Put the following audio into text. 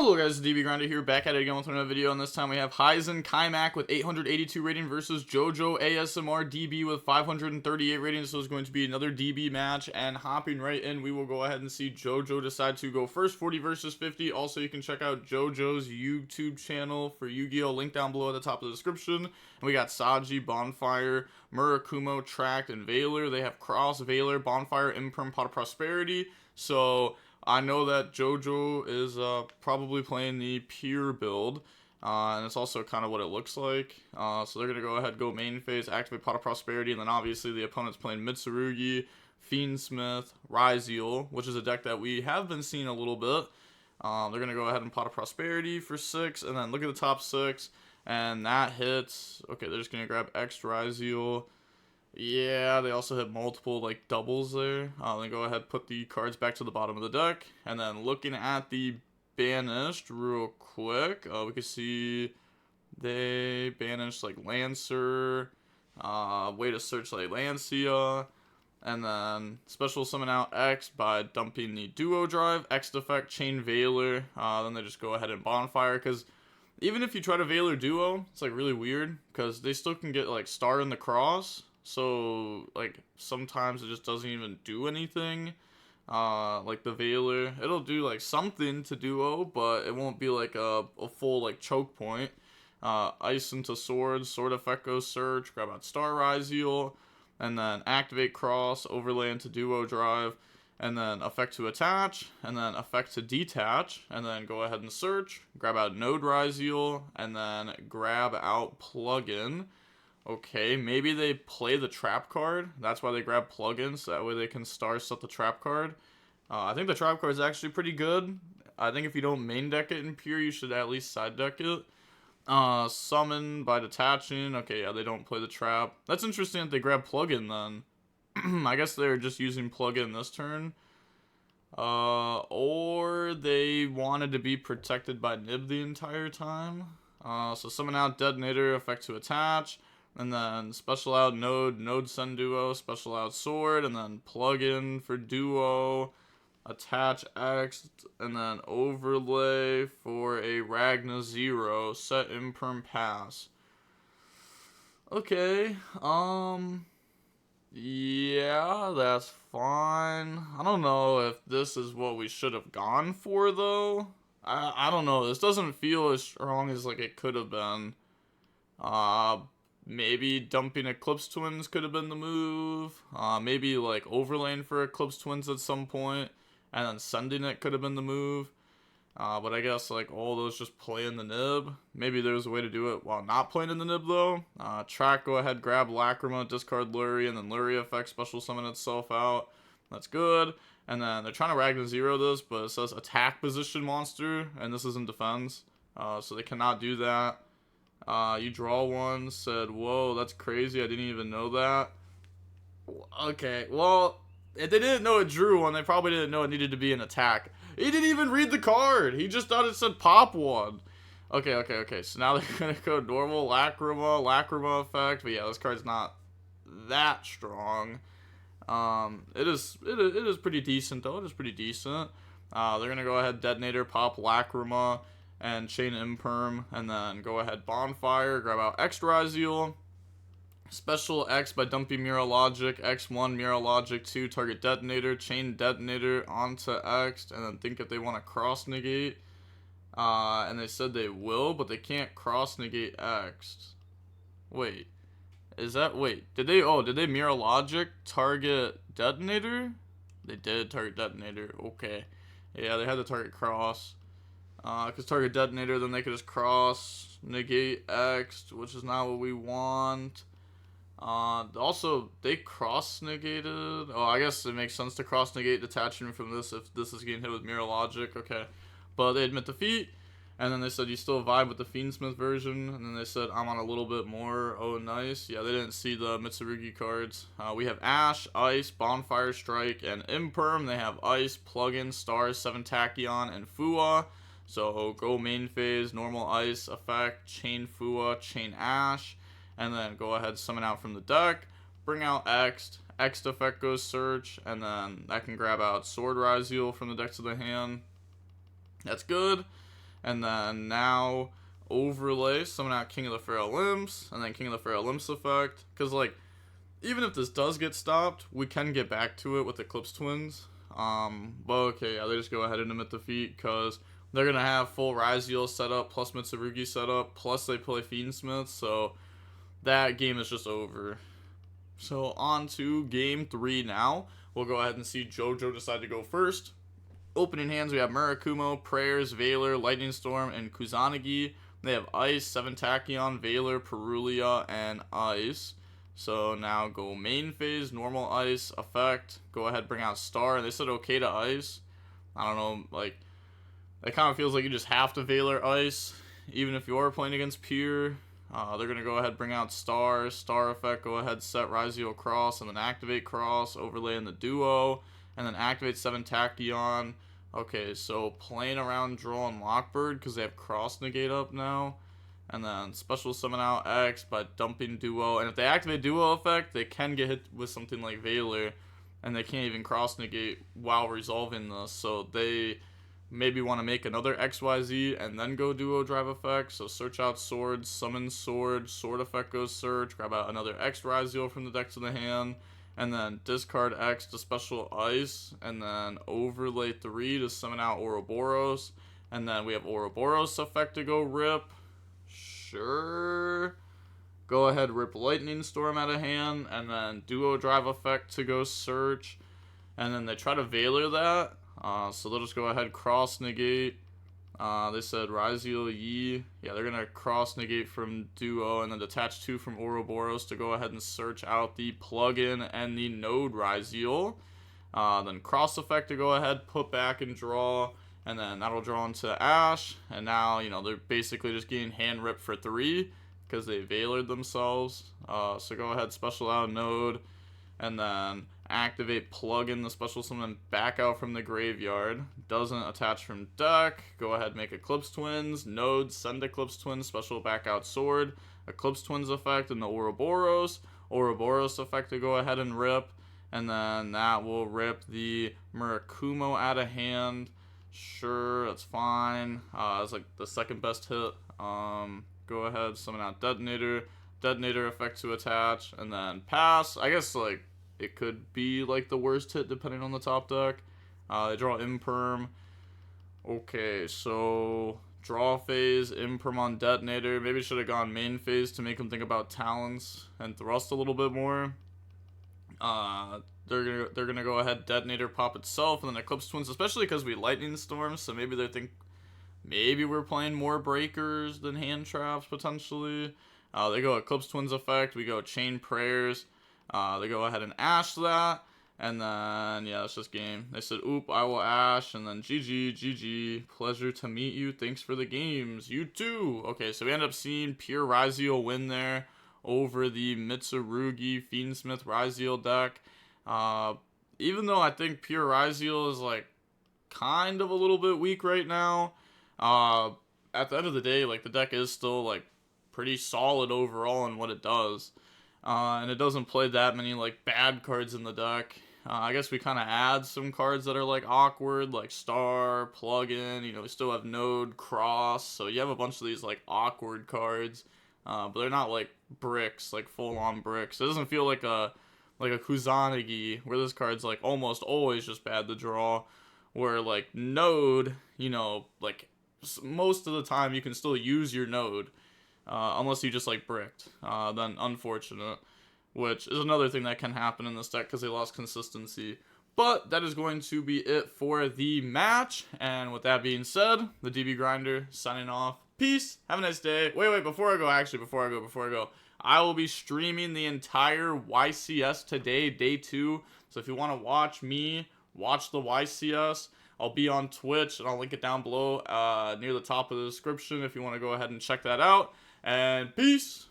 Hello guys, DB Grinder here, back at it again with another video, and this time we have Ryzeal Kaimak with 882 rating versus JoJo ASMR DB with 538 rating. So it's going to be another DB match, and hopping right in, we will go ahead and see JoJo decide to go first, 40 versus 50. Also, you can check out JoJo's YouTube channel for Yu-Gi-Oh! Link down below at the top of the description. And we got Saji, Bonfire, Murakumo, Tract, and Valor. They have Cross, Valor, Bonfire, Imperm, Pot of Prosperity. So I know that JoJo is probably playing the pure build, and it's also kind of what it looks like. So they're going to go ahead, go main phase, activate Pot of Prosperity, and then obviously the opponent's playing Mitsurugi, Fiendsmith, Ryzeal, which is a deck that we have been seeing a little bit. They're going to go ahead and Pot of Prosperity for 6, and then look at the top 6, and that hits. Okay, they're just going to grab X Ryzeal. Yeah, they also hit multiple, like, doubles there. Then go ahead, put the cards back to the bottom of the deck. And then looking at the banished real quick, we can see they banished, like, Lancer, Way to Search, like, Lancia, and then special summon out X by dumping the Duo Drive, X Defect, Chain Valor. Then they just go ahead and Bonfire, because even if you try to Valor Duo, it's, like, really weird, because they still can get, like, Star in the Cross. So, like, sometimes it just doesn't even do anything. Like the Valor, it'll do, like, something to Duo, but it won't be, like, a full, like, choke point. Ice into Sword, Sword Effect goes Search, grab out Star Ryzeal, and then activate Cross, overlay into Duo Drive, and then Effect to Attach, and then Effect to Detach, and then go ahead and search, grab out Node Ryzeal, and then grab out Plugin. Okay, maybe they play the trap card. That's why they grab plugins, so that way they can star set the trap card. I think the trap card is actually pretty good. I think if you don't main deck it in pure, you should at least side deck it. Summon by detaching. Okay, yeah, they don't play the trap. That's interesting that they grab plugin then. I guess they're just using plugin this turn. Or they wanted to be protected by Nib the entire time. So summon out Detonator, effect to attach. And then special out Node send Duo, special out Sword, and then plug in for Duo, attach X, and then overlay for a Ragna 0, set Imperm pass. Okay, yeah, that's fine. I don't know if this is what we should have gone for, though. I don't know, this doesn't feel as strong as, like, it could have been. Maybe dumping Eclipse Twins could have been the move. Maybe, like, overlaying for Eclipse Twins at some point, and then sending it could have been the move. But I guess, like, all those just play in the nib. Maybe there's a way to do it while not playing in the nib, though. Track, go ahead, grab Lacrima, discard Lurie, and then Lurie effect special summon itself out. That's good. And then they're trying to Ragna 0 this, but it says attack position monster, and this is in defense. So they cannot do that. You draw one, said, whoa, that's crazy, I didn't even know that. Okay, well, if they didn't know it drew one, they probably didn't know it needed to be an attack. He didn't even read the card. He just thought it said pop one. Okay, so now they're gonna go normal, Lacrima effect, but yeah, this card's not that strong. It is pretty decent, though. It is pretty decent. They're gonna go ahead, Detonator, pop Lacrima, and chain Imperm, and then go ahead Bonfire, grab out X Ryzeal, special X by dumping Mirror Logic, X1 Mirror Logic 2 target Detonator, chain Detonator onto X, and then think if they want to cross negate. And they said they will, but they can't cross negate X. Wait, did they Mirror Logic target Detonator? They did target Detonator. Okay, yeah, they had to target cross. Because target Detonator, then they could just cross, negate X, which is not what we want. Also, they cross negated. Oh, I guess it makes sense to cross negate detaching from this if this is getting hit with Mirror Logic. Okay. But they admit defeat, and then they said you still vibe with the Fiendsmith version, and then they said I'm on a little bit more. Oh, nice. Yeah, they didn't see the Mitsurugi cards. We have Ash, Ice, Bonfire Strike, and Imperm. They have Ice, Plugin, Stars, 7 Tachyon, and Fua. So go main phase, normal Ice effect, chain Fua, chain Ash, and then go ahead, summon out from the deck, bring out X effect goes search, and then that can grab out Sword Ryzeal from the deck to the hand. That's good. And then now overlay, summon out King of the Pharaoh Limbs, and then King of the Pharaoh Limbs effect. Because, like, even if this does get stopped, we can get back to it with Eclipse Twins. But okay, yeah, they just go ahead and admit defeat because they're going to have full Ryzeal set up, plus Mitsurugi set up, plus they play Fiendsmith, so that game is just over. So on to game 3 now. We'll go ahead and see JoJo decide to go first. Opening hands, we have Murakumo, Prayers, Valor, Lightning Storm, and Kusanagi. They have Ice, 7 Tachyon, Valor, Perulia, and Ice. So now go main phase, normal Ice, effect. Go ahead, bring out Star. And they said okay to Ice. I don't know, like, it kind of feels like you just have to Valor Ice, even if you're playing against Pure. They're going to go ahead, bring out Star effect, go ahead, set Ryzeal Cross, and then activate Cross, overlay in the duo, and then activate 7 Tachyon. Okay, so playing around Droll and Lockbird, because they have Cross negate up now. And then special summon out X by dumping duo. And if they activate duo effect, they can get hit with something like Valor, and they can't even cross negate while resolving this. So they maybe want to make another XYZ and then go duo drive effect. So search out sword, summon sword, sword effect goes search, grab out another X Ryzeal from the deck to the hand, and then discard X to special Ice, and then overlay 3 to summon out Ouroboros. And then we have Ouroboros effect to go rip. Sure. Go ahead, rip Lightning Storm out of hand, and then duo drive effect to go search. And then they try to Valor that. So they'll just go ahead, cross negate. They said Ryzeal Yi. Yeah, they're going to cross negate from duo and then detach 2 from Ouroboros to go ahead and search out the plugin and the node Ryzeal. Then cross effect to go ahead, put back and draw. And then that'll draw into Ash. And now, you know, they're basically just getting hand ripped for 3 because they Valored themselves. So go ahead, special out node. And then activate plugin, the special summon back out from the graveyard. Doesn't attach from deck. Go ahead, make Eclipse Twins. Node, send Eclipse Twins, special back out sword. Eclipse Twins effect and the Ouroboros. Ouroboros effect to go ahead and rip. And then that will rip the Murakumo out of hand. Sure, that's fine. It's like the second best hit. Go ahead, summon out Detonator. Detonator effect to attach, and then pass. I guess, like, it could be, like, the worst hit depending on the top deck. They draw Imperm. Okay, so draw phase, Imperm on Detonator. Maybe should have gone main phase to make them think about Talents and Thrust a little bit more. They're gonna go ahead, Detonator, pop itself, and then Eclipse Twins, especially because we Lightning Storm, so maybe they think maybe we're playing more breakers than hand traps, potentially. They go Eclipse Twins effect, we go Chain Prayers, they go ahead and Ash that, and then, yeah, that's just game. They said, oop, I will Ash, and then GG, pleasure to meet you, thanks for the games, you too. Okay, so we end up seeing Pure Ryzeal win there over the Mitsurugi Fiendsmith Ryzeal deck. Even though I think Pure Ryzeal is, like, kind of a little bit weak right now, at the end of the day, like, the deck is still, like, pretty solid overall in what it does. And it doesn't play that many, like, bad cards in the deck. I guess we kind of add some cards that are, like, awkward, like Star, Plugin, you know, we still have Node, Cross, so you have a bunch of these, like, awkward cards, but they're not, like, bricks, like, full-on bricks. It doesn't feel like a Kusanagi, where this card's, like, almost always just bad to draw, where, like, Node, you know, like, most of the time you can still use your Node, unless you just, like, bricked, then unfortunate, which is another thing that can happen in this deck because they lost consistency. But that is going to be it for the match, and with that being said, the DB Grinder signing off. Peace, have a nice day. Wait, before I go, I will be streaming the entire YCS today, day 2, so if you want to watch me watch the YCS, I'll be on Twitch, and I'll link it down below near the top of the description if you want to go ahead and check that out. And peace!